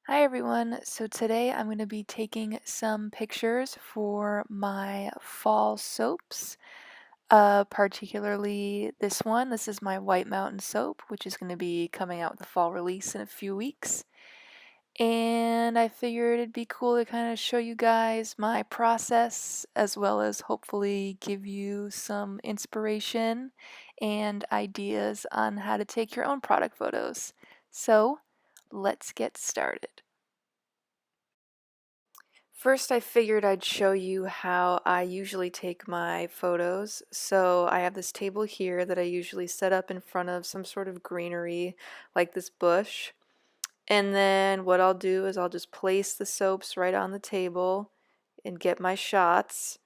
Hi everyone. So today I'm going to be taking some pictures for my fall soaps, particularly this one. This is my White Mountain soap, which is going to be coming out with a fall release in a few weeks. And I figured it'd be cool to kind of show you guys my process as well as hopefully give you some inspiration and ideas on how to take your own product photos. So let's get started. First, I figured I'd show you how I usually take my photos. So I have this table here that I usually set up in front of some sort of greenery, like this bush. And then what I'll do is I'll just place the soaps right on the table and get my shots.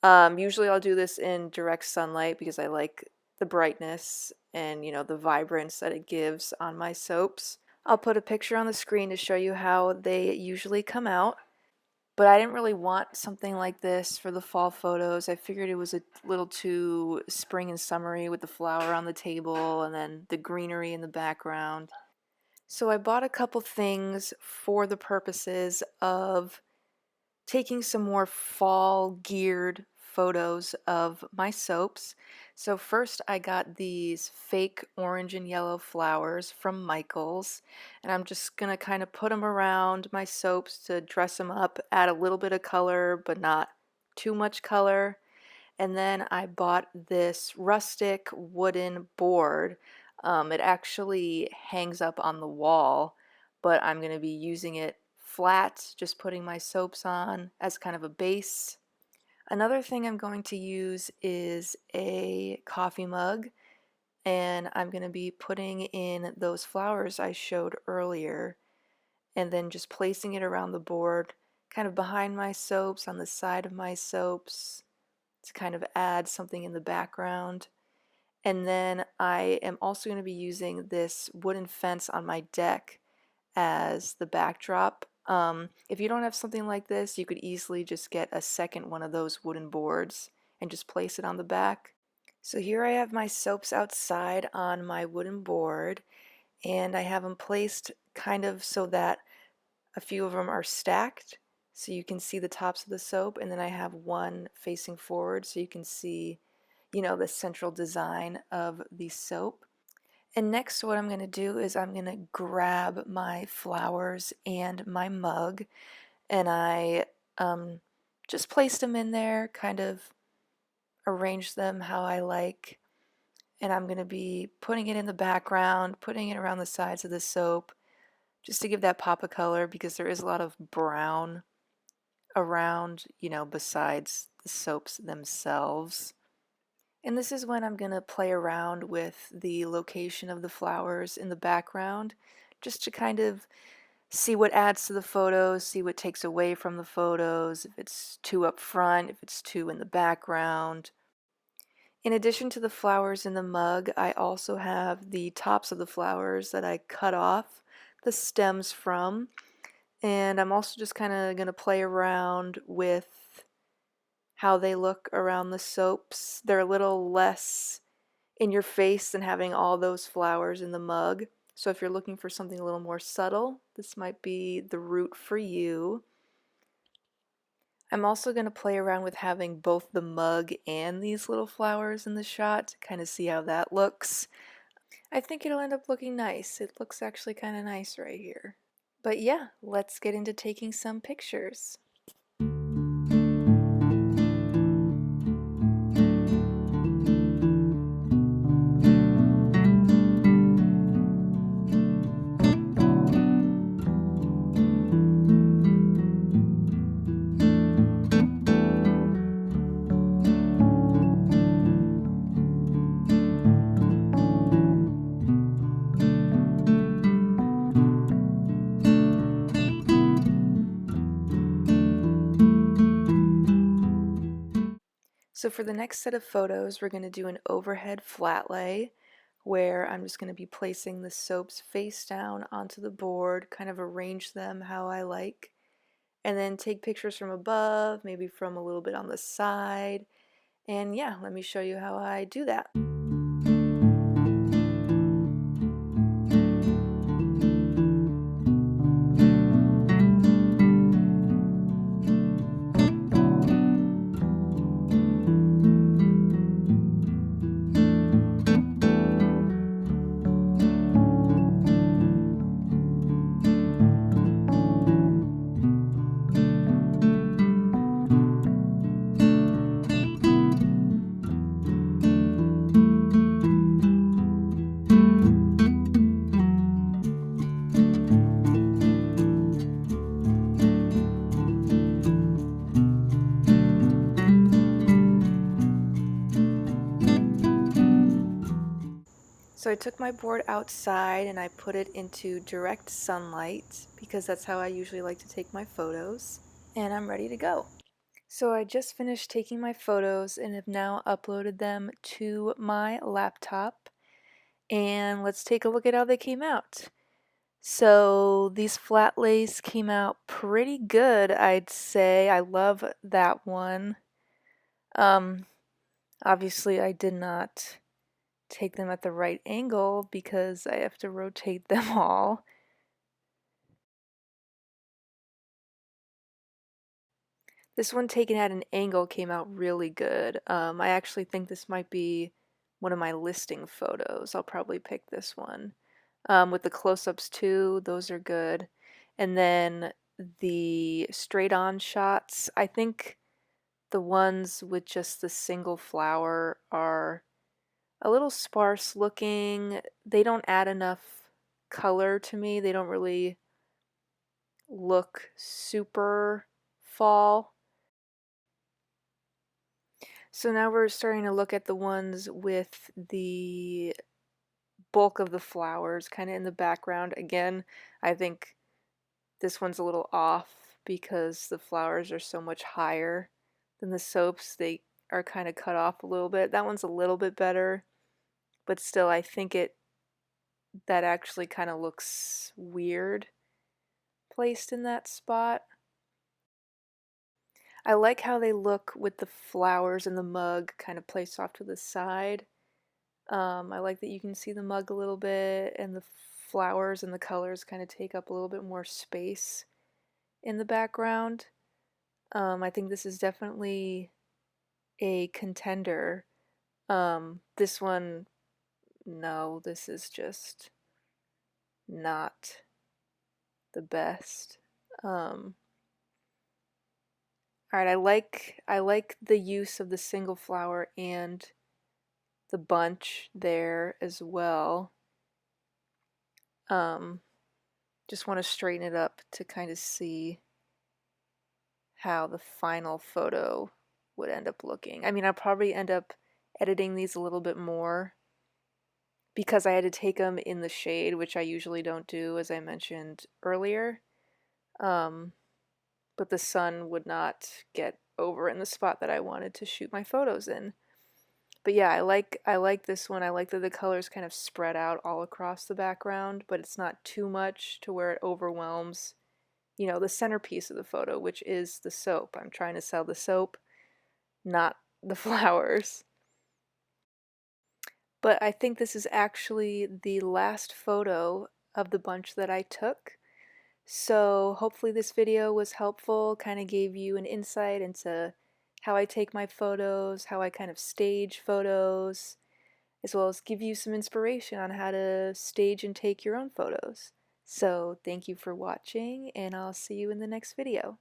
Usually I'll do this in direct sunlight because I like the brightness and the vibrance that it gives on my soaps. I'll put a picture on the screen to show you how they usually come out. But I didn't really want something like this for the fall photos. I figured it was a little too spring and summery with the flower on the table and then the greenery in the background. So I bought a couple things for the purposes of taking some more fall geared photos of my soaps. So first I got these fake orange and yellow flowers from Michaels, and I'm just gonna kind of put them around my soaps to dress them up, add a little bit of color but not too much color. And then I bought this rustic wooden board. It actually hangs up on the wall, but I'm going to be using it flat, just putting my soaps on as kind of a base. Another thing I'm going to use is a coffee mug, and I'm going to be putting in those flowers I showed earlier, and then just placing it around the board, kind of behind my soaps, on the side of my soaps, to kind of add something in the background. And then I am also going to be using this wooden fence on my deck as the backdrop. If you don't have something like this, you could easily just get a second one of those wooden boards and just place it on the back. So here I have my soaps outside on my wooden board, and I have them placed kind of so that a few of them are stacked so you can see the tops of the soap, and then I have one facing forward so you can see, the central design of the soap. And next what I'm going to do is I'm going to grab my flowers and my mug, and I just placed them in there, kind of arranged them how I like, and I'm going to be putting it in the background, putting it around the sides of the soap, just to give that pop of color because there is a lot of brown around, besides the soaps themselves. And this is when I'm going to play around with the location of the flowers in the background, just to kind of see what adds to the photos, see what takes away from the photos, if it's too up front, if it's too in the background. In addition to the flowers in the mug, I also have the tops of the flowers that I cut off the stems from. And I'm also just kind of going to play around with how they look around the soaps. They're a little less in your face than having all those flowers in the mug. So if you're looking for something a little more subtle, this might be the route for you. I'm also going to play around with having both the mug and these little flowers in the shot to kind of see how that looks. I think it'll end up looking nice. It looks actually kind of nice right here. But yeah, let's get into taking some pictures. So for the next set of photos, we're going to do an overhead flat lay where I'm just going to be placing the soaps face down onto the board, kind of arrange them how I like, and then take pictures from above, maybe from a little bit on the side. And yeah, let me show you how I do that. So I took my board outside and I put it into direct sunlight because that's how I usually like to take my photos. And I'm ready to go. So I just finished taking my photos and have now uploaded them to my laptop. And let's take a look at how they came out. So these flat lays came out pretty good, I'd say. I love that one. Um, Obviously I did not take them at the right angle because I have to rotate them all. This one taken at an angle came out really good. I actually think this might be one of my listing photos. I'll probably pick this one. With the close-ups too, those are good. And then the straight-on shots, I think the ones with just the single flower are a little sparse looking. They don't add enough color to me. They don't really look super fall. So now we're starting to look at the ones with the bulk of the flowers kind of in the background. Again, I think this one's a little off because the flowers are so much higher than the soaps. They are kind of cut off a little bit. That one's a little bit better, but still I think that actually kind of looks weird placed in that spot. I like how they look with the flowers in the mug kind of placed off to the side. I like that you can see the mug a little bit and the flowers and the colors kind of take up a little bit more space in the background. I think this is definitely a contender. This one, no, this is just not the best. All right, I like the use of the single flower and the bunch there as well. Um, just want to straighten it up to kind of see how the final photo would end up looking. I mean, I'll probably end up editing these a little bit more because I had to take them in the shade, which I usually don't do, as I mentioned earlier. Um, but the sun would not get over in the spot that I wanted to shoot my photos in. But yeah, I like this one. I like that the colors kind of spread out all across the background, but it's not too much to where it overwhelms, the centerpiece of the photo, which is the soap. I'm trying to sell the soap, not the flowers. But I think this is actually the last photo of the bunch that I took. So hopefully this video was helpful, kind of gave you an insight into how I take my photos, how I kind of stage photos, as well as give you some inspiration on how to stage and take your own photos. So thank you for watching, and I'll see you in the next video.